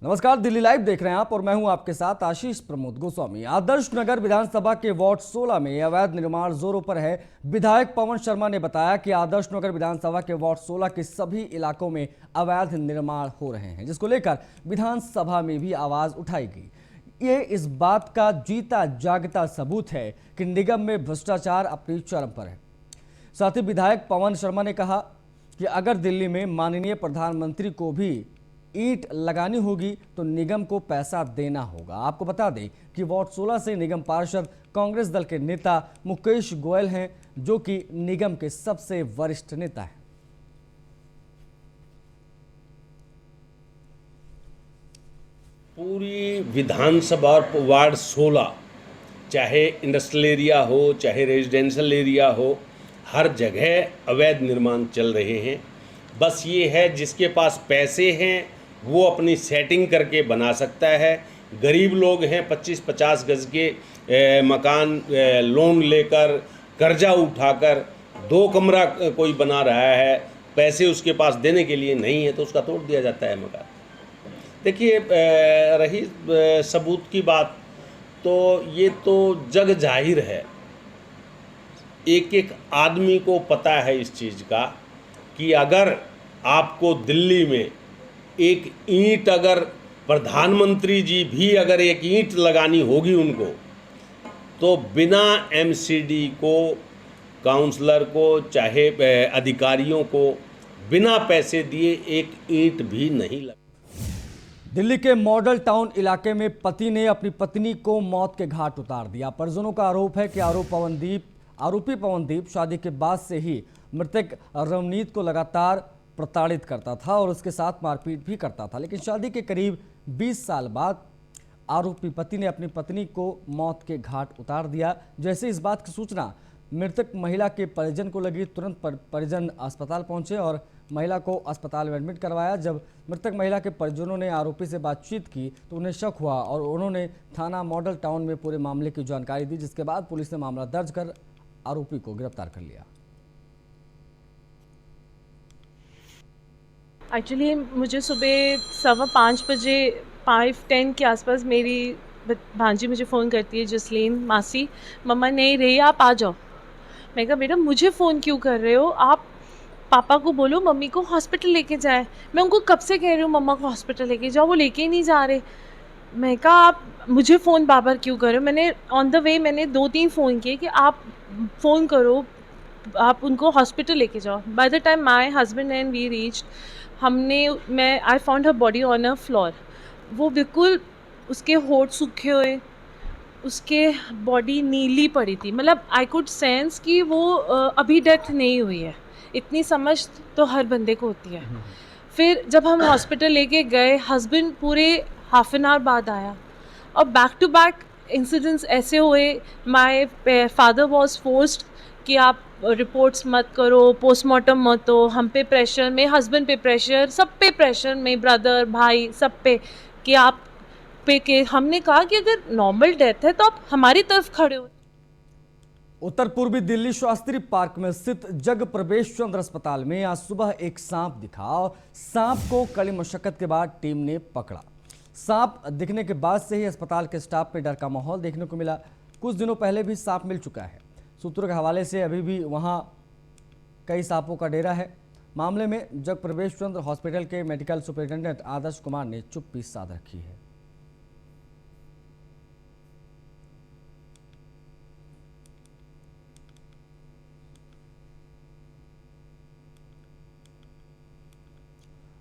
नमस्कार, दिल्ली लाइव देख रहे हैं आप और मैं हूं आपके साथ आशीष प्रमोद गोस्वामी। आदर्श नगर विधानसभा के वार्ड 16 में अवैध निर्माण जोरों पर है। विधायक पवन शर्मा ने बताया कि आदर्श नगर विधानसभा के वार्ड 16 के सभी इलाकों में अवैध निर्माण हो रहे हैं, जिसको लेकर विधानसभा में भी आवाज उठाई गई। ये इस बात का जीता जागता सबूत है कि निगम में भ्रष्टाचार अपनी चरम पर है। साथ ही विधायक पवन शर्मा ने कहा कि अगर दिल्ली में माननीय प्रधानमंत्री को भी ईंट लगानी होगी तो निगम को पैसा देना होगा। आपको बता दें कि वार्ड 16 से निगम पार्षद कांग्रेस दल के नेता मुकेश गोयल हैं, जो कि निगम के सबसे वरिष्ठ नेता हैं। पूरी विधानसभा और वार्ड 16 चाहे इंडस्ट्रियल एरिया हो चाहे रेजिडेंशियल एरिया हो, हर जगह अवैध निर्माण चल रहे हैं। बस ये है जिसके पास पैसे हैं वो अपनी सेटिंग करके बना सकता है। गरीब लोग हैं 25-50 गज के मकान लोन लेकर कर्जा उठाकर 2 कमरा कोई बना रहा है, पैसे उसके पास देने के लिए नहीं है तो उसका तोड़ दिया जाता है मकान। देखिए, रही सबूत की बात, तो ये तो जग जाहिर है, एक एक आदमी को पता है इस चीज़ का कि अगर आपको दिल्ली में एक ईंट, अगर प्रधानमंत्री जी भी अगर एक ईंट लगानी होगी उनको, तो बिना एमसीडी को, काउंसलर को, चाहे अधिकारियों को बिना पैसे दिए एक ईंट भी नहीं लगा। दिल्ली के मॉडल टाउन इलाके में पति ने अपनी पत्नी को मौत के घाट उतार दिया। परिजनों का आरोप है कि आरोपी पवनदीप शादी के बाद से ही मृतक रवनीत को लगातार प्रताड़ित करता था और उसके साथ मारपीट भी करता था। लेकिन शादी के करीब 20 साल बाद आरोपी पति ने अपनी पत्नी को मौत के घाट उतार दिया। जैसे इस बात की सूचना मृतक महिला के परिजन को लगी, तुरंत परिजन अस्पताल पहुंचे और महिला को अस्पताल में एडमिट करवाया। जब मृतक महिला के परिजनों ने आरोपी से बातचीत की तो उन्हें शक हुआ और उन्होंने थाना मॉडल टाउन में पूरे मामले की जानकारी दी, जिसके बाद पुलिस ने मामला दर्ज कर आरोपी को गिरफ्तार कर लिया। एक्चुअली मुझे सुबह 5:15 बजे 5:10 के आसपास मेरी भांजी मुझे फ़ोन करती है, जसलीन मासी, मम्मा नहीं रही, आप आ जाओ। मैं कहा बेटा मुझे फ़ोन क्यों कर रहे हो, आप पापा को बोलो मम्मी को हॉस्पिटल लेके जाए। मैं उनको कब से कह रही हूँ मम्मा को हॉस्पिटल लेके जाओ, वो लेके ही नहीं जा रहे। मैं कहा आप मुझे फ़ोन बार बार क्यों कर रहे हो। मैंने ऑन द वे मैंने 2-3 फ़ोन किए कि आप फ़ोन करो, आप उनको हॉस्पिटल लेके जाओ। By the time my husband and we reached, I found her body on a floor. वो बिल्कुल उसके होठ सूखे हुए, उसके बॉडी नीली पड़ी थी, मतलब आई कुड सेंस कि वो अभी डेथ नहीं हुई है। इतनी समझ तो हर बंदे को होती है। फिर जब हम हॉस्पिटल लेके गए, हस्बैंड पूरे हाफ एन आवर बाद आया और बैक टू बैक इंसिडेंट्स ऐसे हुए। माय फादर वॉज फोर्स्ड कि आप रिपोर्ट्स मत करो, पोस्टमार्टम मत हो, हम पे प्रेशर, मेरे हस्बैंड पे प्रेशर, सब पे प्रेशर, मेरे ब्रदर भाई सब पे कि आप पे के। हमने कहा कि अगर नॉर्मल डेथ है तो आप हमारी तरफ खड़े हो। उत्तर पूर्वी दिल्ली शास्त्री पार्क में स्थित जग प्रवेश चंद्र अस्पताल में आज सुबह एक सांप दिखा और सांप को कड़ी मशक्कत के बाद टीम ने पकड़ा। सांप दिखने के बाद से ही अस्पताल के स्टाफ में डर का माहौल देखने को मिला। कुछ दिनों पहले भी सांप मिल चुका है। सूत्रों के हवाले से अभी भी वहां कई सांपों का डेरा है। मामले में जग प्रवेश चंद्र हॉस्पिटल के मेडिकल सुपरिटेंडेंट आदर्श कुमार ने चुप्पी साध रखी है।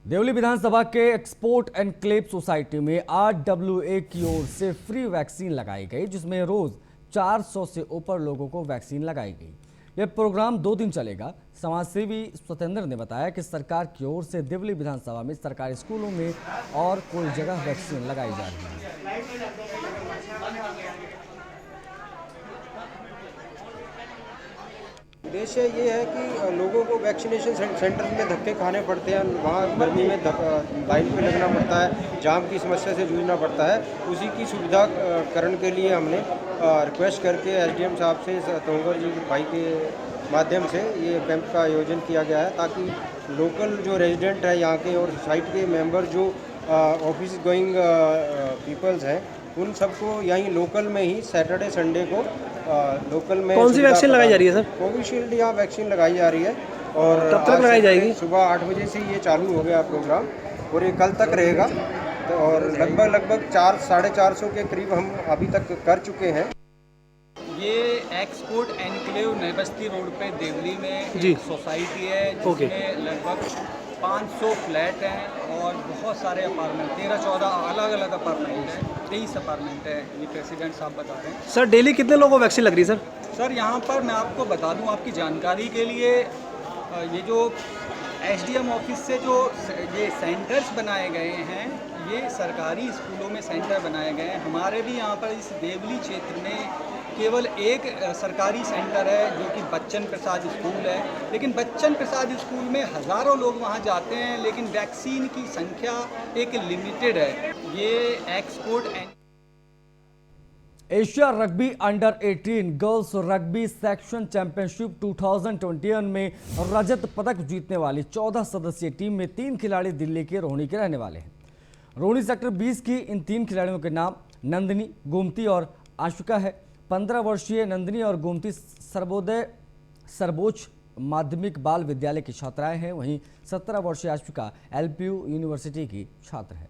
देवली विधानसभा के एक्सपोर्ट एनक्लेव सोसाइटी में RWA की ओर से फ्री वैक्सीन लगाई गई, जिसमें रोज 400 से ऊपर लोगों को वैक्सीन लगाई गई। यह प्रोग्राम 2 दिन चलेगा। समाजसेवी सत्येंद्र ने बताया कि सरकार की ओर से देवली विधानसभा में सरकारी स्कूलों में और कोई जगह वैक्सीन लगाई जा रही है। उद्देश्य ये है कि लोगों को वैक्सीनेशन सेंटर में धक्के खाने पड़ते हैं, वहाँ गर्मी में लाइन पे लगना पड़ता है, जाम की समस्या से जूझना पड़ता है। उसी की सुविधा करण के लिए हमने रिक्वेस्ट करके SDM साहब से, तोंगर जी भाई के माध्यम से ये कैंप का आयोजन किया गया है, ताकि लोकल जो रेजिडेंट है यहाँ के और साइट के मेंबर जो ऑफिस गोइंग पीपल्स हैं, उन सबको यहीं लोकल में ही सैटरडे संडे को लोकल में कौन सी वैक्सीन लगाई जा रही है सर? कोविशील्ड यहाँ वैक्सीन लगाई जा रही है और कब तक आज लगाई से जाएगी? सुबह 8 बजे से ये चालू हो गया प्रोग्राम और ये कल तक रहेगा। तो और लगभग 400-450 के करीब हम अभी तक कर चुके हैं। ये एक्सपोर्ट एनक्लेव नई बस्ती रोड पे देवली में जी। एक सोसाइटी है ओके। जिसमें लगभग 500 फ्लैट हैं और बहुत सारे अपार्टमेंट, 13-14 अलग अलग अपार्टमेंट हैं, 23 अपार्टमेंट है, ये प्रेसिडेंट साहब बता रहे हैं। सर डेली कितने लोगों को वैक्सीन लग रही है सर? सर यहाँ पर मैं आपको बता दूँ आपकी जानकारी के लिए, ये जो एसडीएम ऑफिस से जो ये सेंटर्स बनाए गए हैं, ये सरकारी स्कूलों में सेंटर बनाए गए हैं। हमारे भी यहाँ पर इस देवली क्षेत्र में केवल एक सरकारी सेंटर है जो कि बच्चन प्रसाद स्कूल है, लेकिन बच्चन प्रसाद स्कूल में हज़ारों लोग वहाँ जाते हैं, लेकिन वैक्सीन की संख्या एक लिमिटेड है। ये export Asia rugby under 18 girls rugby section championship 2021 में रजत पदक जीतने वाली 14 सदस्यीय टीम में 3 खिलाड़ी दिल्ली के रोहिणी के रहने वाले हैं। रोहिणी सेक्टर 20 की इन 3 खिलाड़ियों के नाम नंदिनी, गोमती और आशुका है। 15 वर्षीय नंदिनी और गोमती सर्वोच्च माध्यमिक बाल विद्यालय की छात्राएं हैं, वहीं 17 वर्षीय आशुका LPU यूनिवर्सिटी की छात्र है।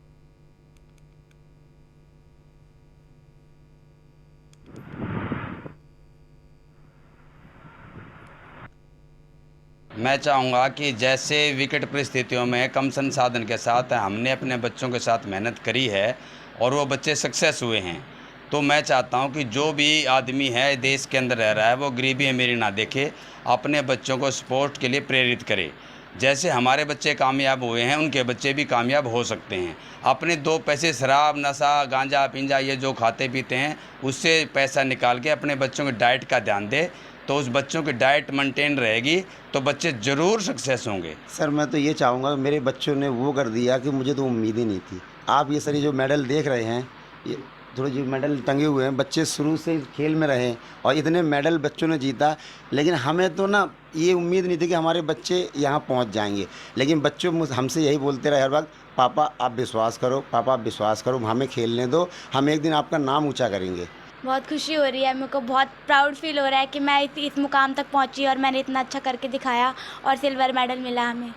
मैं चाहूँगा कि जैसे विकट परिस्थितियों में कम संसाधन के साथ हमने अपने बच्चों के साथ मेहनत करी है और वो बच्चे सक्सेस हुए हैं, तो मैं चाहता हूँ कि जो भी आदमी है देश के अंदर रह रहा है वो गरीबी अमीरी ना देखे, अपने बच्चों को स्पोर्ट के लिए प्रेरित करे। जैसे हमारे बच्चे कामयाब हुए हैं उनके बच्चे भी कामयाब हो सकते हैं। अपने 2 पैसे शराब, नशा, गांजा, पिंजा ये जो खाते पीते हैं उससे पैसा निकाल के अपने बच्चों की डाइट का ध्यान दे, तो उस बच्चों की डाइट मेंटेन रहेगी तो बच्चे ज़रूर सक्सेस होंगे। सर मैं तो ये चाहूँगा, मेरे बच्चों ने वो कर दिया कि मुझे तो उम्मीद ही नहीं थी। आप ये सर जो मेडल देख रहे हैं, ये थोड़े जो मेडल टंगे हुए हैं, बच्चे शुरू से खेल में रहे और इतने मेडल बच्चों ने जीता, लेकिन हमें तो ना ये उम्मीद नहीं थी कि हमारे बच्चे यहाँ पहुँच जाएंगे। लेकिन बच्चों हमसे यही बोलते रहे हर वक्त, पापा आप विश्वास करो, पापा आप विश्वास करो, हमें खेलने दो, हम एक दिन आपका नाम ऊँचा करेंगे। बहुत खुशी हो रही है, मेरे को बहुत प्राउड फील हो रहा है कि मैं इस मुकाम तक पहुंची और मैंने इतना अच्छा करके दिखाया और सिल्वर मेडल मिला हमें।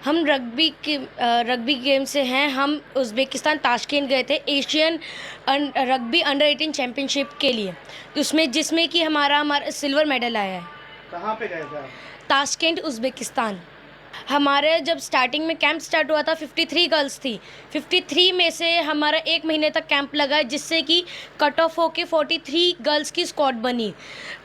हम रग्बी गेम से हैं। हम उज़्बेकिस्तान ताशकेंट गए थे एशियन रग्बी अंडर 18 चैम्पियनशिप के लिए, जिसमें कि हमारा सिल्वर मेडल आया है। कहाँ पे गए थे? Tashkent Uzbekistan. हमारे जब स्टार्टिंग में कैंप स्टार्ट हुआ था 53 गर्ल्स थी। 53 में से हमारा 1 महीने तक कैंप लगा, जिससे कि कट ऑफ होके 43 गर्ल्स की स्क्वाड बनी।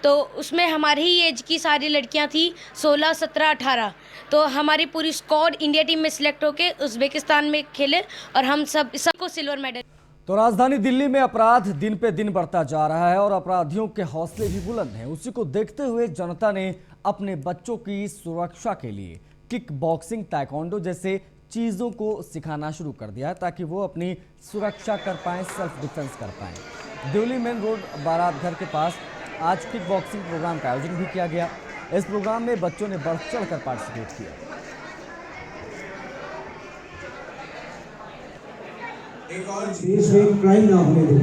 तो उसमें हमारी ही एज की सारी लड़कियां थी, 16, 17, 18। तो हमारी पूरी स्क्वाड इंडिया टीम में सिलेक्ट होके उज़्बेकिस्तान में खेले और हम सबको सिल्वर मेडल। तो राजधानी दिल्ली में अपराध दिन पे दिन बढ़ता जा रहा है और अपराधियों के हौसले भी बुलंद हैं। उसी को देखते हुए जनता ने अपने बच्चों की सुरक्षा के लिए किक बॉक्सिंग, ताइक्वांडो जैसे चीज़ों को सिखाना शुरू कर दिया है ताकि वो अपनी सुरक्षा कर पाएँ, सेल्फ डिफेंस कर पाएँ। दिल्ली मेन रोड बारात घर के पास आज किक बॉक्सिंग प्रोग्राम का आयोजन भी किया गया। इस प्रोग्राम में बच्चों ने बढ़ चढ़ कर पार्टिसिपेट किया। देश में क्राइम ना होने दो,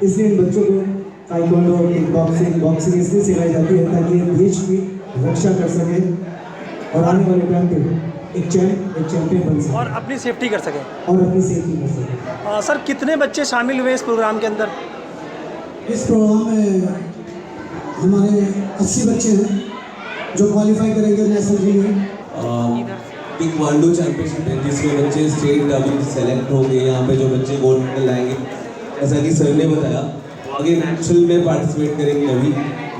इसलिए इन बच्चों को ताइक्वांडो, किक बॉक्सिंग इसलिए सिखाई जाती है ताकि ये देश की रक्षा कर सके और आने वाले टाइम पे एक चैंपियन बन सके और अपनी सेफ्टी कर सके। सर कितने बच्चे शामिल हुए इस प्रोग्राम के अंदर? इस प्रोग्राम में हमारे 80 बच्चे हैं जो क्वालिफाई करेंगे नेशनल में। ताइक्वांडो चैंपियनशिप है जिसमें बच्चे स्टेट अभी सेलेक्ट होंगे। यहाँ पे जो बच्चे गोल्ड मेडल लाएंगे, जैसा कि सर ने बताया, तो आगे नेशनल में पार्टिसिपेट करेंगे। अभी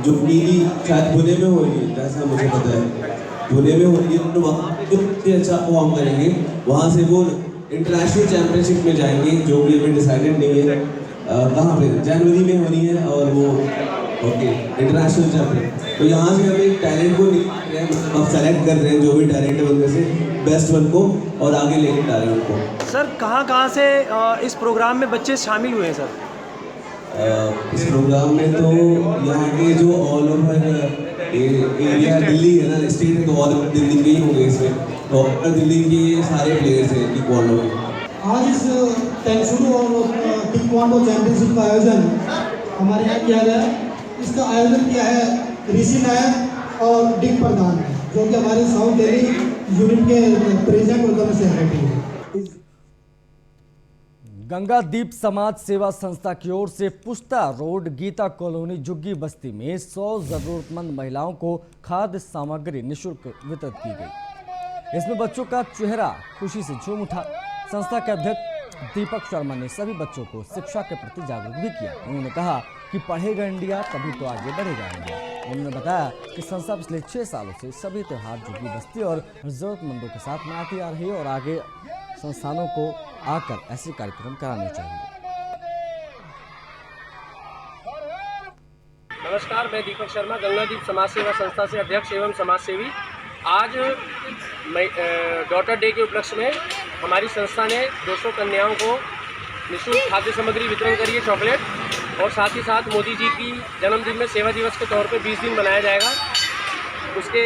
जो पीली शायद पुणे में हो रही है, जैसा मुझे पता है पुणे में हो रही है, तो वहाँ पे जो बच्चे अच्छा परफॉर्म करेंगे वहाँ से वो इंटरनेशनल चैंपियनशिप में जाएंगे, जो भी अभी डिसाइडेड नहीं है कहाँ पे, जनवरी में हो रही है और वो इंटरनेशनल चैंपियन। तो यहाँ से हम एक टैलेंट को अब सेलेक्ट कर रहे हैं, जो भी टैलेंट है उनमें से बेस्ट वन को और आगे लेके जा रहे हैं उनको। सर कहाँ से इस प्रोग्राम में बच्चे शामिल हुए हैं सर? इस प्रोग्राम में तो यहाँ के जो ऑल ओवर एरिया दिल्ली है ना, स्टेट है, तो ऑल ओवर दिल्ली के ही होंगे इसमें। तो ऑल दिल्ली के सारे प्लेयर्स हैं ताइक्वांडो के। आज इस टेंशुडो और टेक्वांडो चैंपियनशिप का आयोजन हमारे यहाँ किया गया। इसका आयोजन किया है ऋषि नायक और डिक प्रधान, जो कि हमारे साउथ दिल्ली यूनिट के प्रेजेंट और करंट सेक्रेटरी हैं। गंगा दीप समाज सेवा संस्था की ओर से पुस्ता रोड गीता कॉलोनी झुग्गी बस्ती में 100 जरूरतमंद महिलाओं को खाद्य सामग्री निःशुल्क वितरित की गई। इसमें बच्चों का चेहरा खुशी से झूम उठा। संस्था के अध्यक्ष दीपक शर्मा ने सभी बच्चों को शिक्षा के प्रति जागरूक भी किया। उन्होंने कहा कि पढ़ेगा इंडिया तभी तो आगे बढ़ेगा इंडिया। उन्होंने बताया कि संस्था पिछले 6 सालों से सभी त्यौहार झुग्गी बस्ती और जरूरतमंदों के साथ मनाती आ रही है और आगे संस्थानों को आकर ऐसे कार्यक्रम कराने चाहिए। नमस्कार, मैं दीपक शर्मा, गंगादीप समाज सेवा संस्था से अध्यक्ष एवं समाज सेवी। आज डॉटर डे के उपलक्ष्य में हमारी संस्था ने 200 कन्याओं को निःशुल्क खाद्य सामग्री वितरण करी है, चॉकलेट, और साथ ही साथ मोदी जी की जन्मदिन में सेवा दिवस के तौर पे 20 दिन मनाया जाएगा। उसके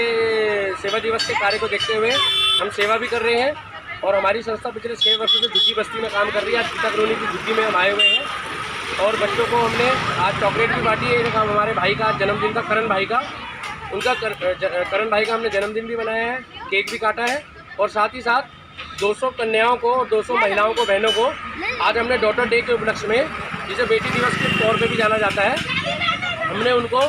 सेवा दिवस के कार्य को देखते हुए हम सेवा भी कर रहे हैं और हमारी संस्था पिछले 6 वर्षों से झुग्गी बस्ती में काम कर रही है। आज गीता कॉलोनी की झुग्गी में हम आए हुए हैं और बच्चों को हमने आज चॉकलेट भी बांटी है। हमारे भाई का जन्मदिन था, करण भाई का, करण भाई का हमने जन्मदिन भी मनाया है, केक भी काटा है और साथ ही साथ 200 कन्याओं को, 200 महिलाओं को, बहनों को आज हमने डॉटर डे के उपलक्ष्य में, जिसे बेटी दिवस के तौर पे भी जाना जाता है, हमने उनको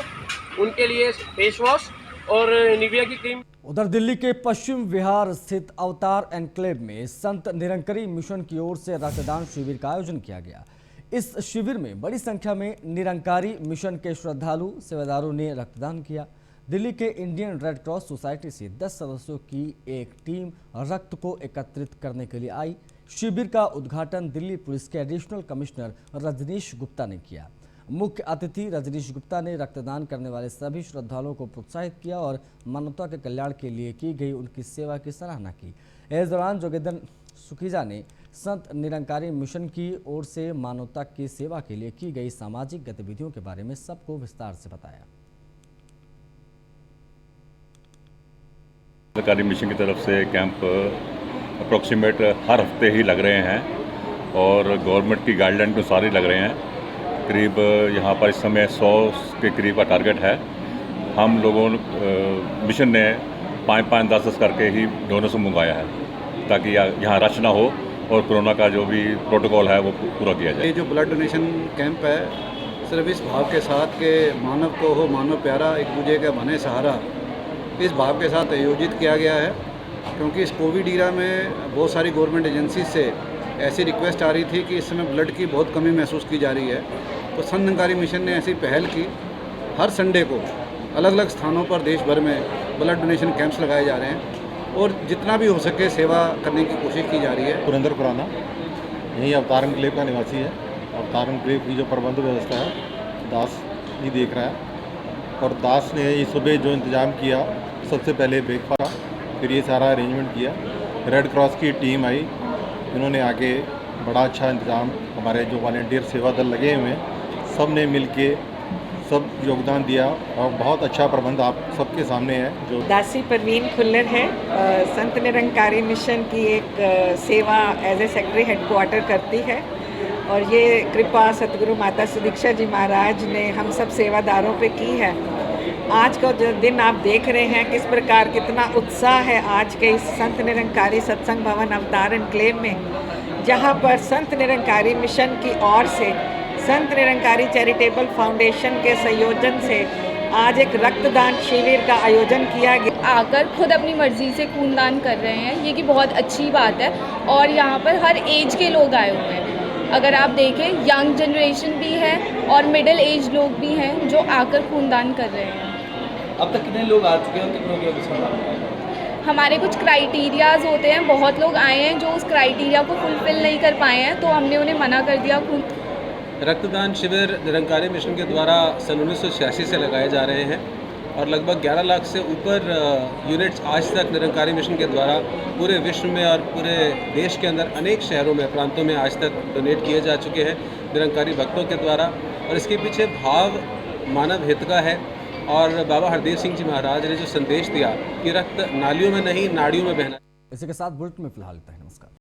उनके लिए फेस वॉश और निविया की क्रीम। उधर दिल्ली के पश्चिम विहार स्थित अवतार एनक्लेव में संत निरंकारी मिशन की ओर से रक्तदान शिविर का आयोजन किया गया। इस शिविर में बड़ी संख्या में निरंकारी मिशन के श्रद्धालु सेवादारों ने रक्तदान किया। दिल्ली के इंडियन रेड क्रॉस सोसाइटी से 10 सदस्यों की एक टीम रक्त को एकत्रित करने के लिए आई। शिविर का उद्घाटन दिल्ली पुलिस के एडिशनल कमिश्नर रजनीश गुप्ता ने किया। मुख्य अतिथि रजनीश गुप्ता ने रक्तदान करने वाले सभी श्रद्धालुओं को प्रोत्साहित किया और मानवता के कल्याण के लिए की गई उनकी सेवा की सराहना की। इस दौरान जोगेंद्र सुखीजा ने संत निरंकारी मिशन की ओर से मानवता की सेवा के लिए की गई सामाजिक गतिविधियों के बारे में सबको विस्तार से बताया। सरकारी मिशन की तरफ से कैंप अप्रोक्सीमेट हर हफ्ते ही लग रहे हैं और गवर्नमेंट की गाइडलाइन के अनुसार ही लग रहे हैं। करीब यहाँ पर इस समय 100 के करीब का टारगेट है। हम लोगों मिशन ने 5-5, 10 करके ही डोनर से मंगवाया है ताकि यहाँ रश ना हो और कोरोना का जो भी प्रोटोकॉल है वो पूरा किया जाए। ये जो ब्लड डोनेशन कैंप है, सिर्फ इस भाव के साथ के मानव को हो मानव प्यारा, एक दूसरे का बने सहारा, इस भाव के साथ आयोजित किया गया है। क्योंकि इस कोविड ईरा में बहुत सारी गवर्नमेंट एजेंसी से ऐसी रिक्वेस्ट आ रही थी कि इस समय ब्लड की बहुत कमी महसूस की जा रही है, तो संत निरंकारी मिशन ने ऐसी पहल की। हर संडे को अलग अलग स्थानों पर देश भर में ब्लड डोनेशन कैंप्स लगाए जा रहे हैं और जितना भी हो सके सेवा करने की कोशिश की जा रही है। पुरेंद्र खुराना यही अवतार एनक्लेव का निवासी है। अवतार एनक्लेव की जो प्रबंध व्यवस्था है दास जी देख रहा है और दास ने इस सुबह जो इंतज़ाम किया, सबसे पहले ब्रेकफास्ट, फिर ये सारा अरेंजमेंट किया। रेड क्रॉस की टीम आई, इन्होंने आके बड़ा अच्छा इंतज़ाम, हमारे जो वॉलंटियर सेवा दल लगे हुए हैं सब ने मिल के सब योगदान दिया और बहुत अच्छा प्रबंध आप सबके सामने है। जो दासी परवीन खुल्लर है, संत निरंकारी मिशन की एक सेवा एज ए सेक्रेटरी हेडक्वार्टर करती है और ये कृपा सतगुरु माता सुदीक्षा जी महाराज ने हम सब सेवादारों पे की है। आज का जो दिन आप देख रहे हैं किस प्रकार कितना उत्साह है आज के इस संत निरंकारी सत्संग भवन अवतार एनक्लेव में, जहाँ पर संत निरंकारी मिशन की ओर से संत निरंकारी चैरिटेबल फाउंडेशन के संयोजन से आज एक रक्तदान शिविर का आयोजन किया गया। आकर खुद अपनी मर्जी से खूनदान कर रहे हैं, ये कि बहुत अच्छी बात है और यहाँ पर हर एज के लोग आए हुए हैं। अगर आप देखें यंग जनरेशन भी है और मिडिल एज लोग भी हैं जो आकर खूनदान कर रहे हैं। अब तक कितने लोग आ चुके हैं, कितनों के इसमें? हमारे कुछ क्राइटेरियाज होते हैं, बहुत लोग आए हैं जो उस क्राइटेरिया को फुलफिल नहीं कर पाए हैं, तो हमने उन्हें मना कर दिया। रक्तदान शिविर निरंकारी मिशन के द्वारा सन 1986 से लगाए जा रहे हैं और लगभग 11 लाख से ऊपर यूनिट्स आज तक निरंकारी मिशन के द्वारा पूरे विश्व में और पूरे देश के अंदर अनेक शहरों में, प्रांतों में आज तक डोनेट किए जा चुके हैं निरंकारी भक्तों के द्वारा। और इसके पीछे भाव मानव हित का है और बाबा हरदेव सिंह जी महाराज ने जो संदेश दिया कि रक्त नालियों में नहीं नाड़ियों में बहना। इसी के साथ बुलेटिन में फिलहाल इतना ही। नमस्कार।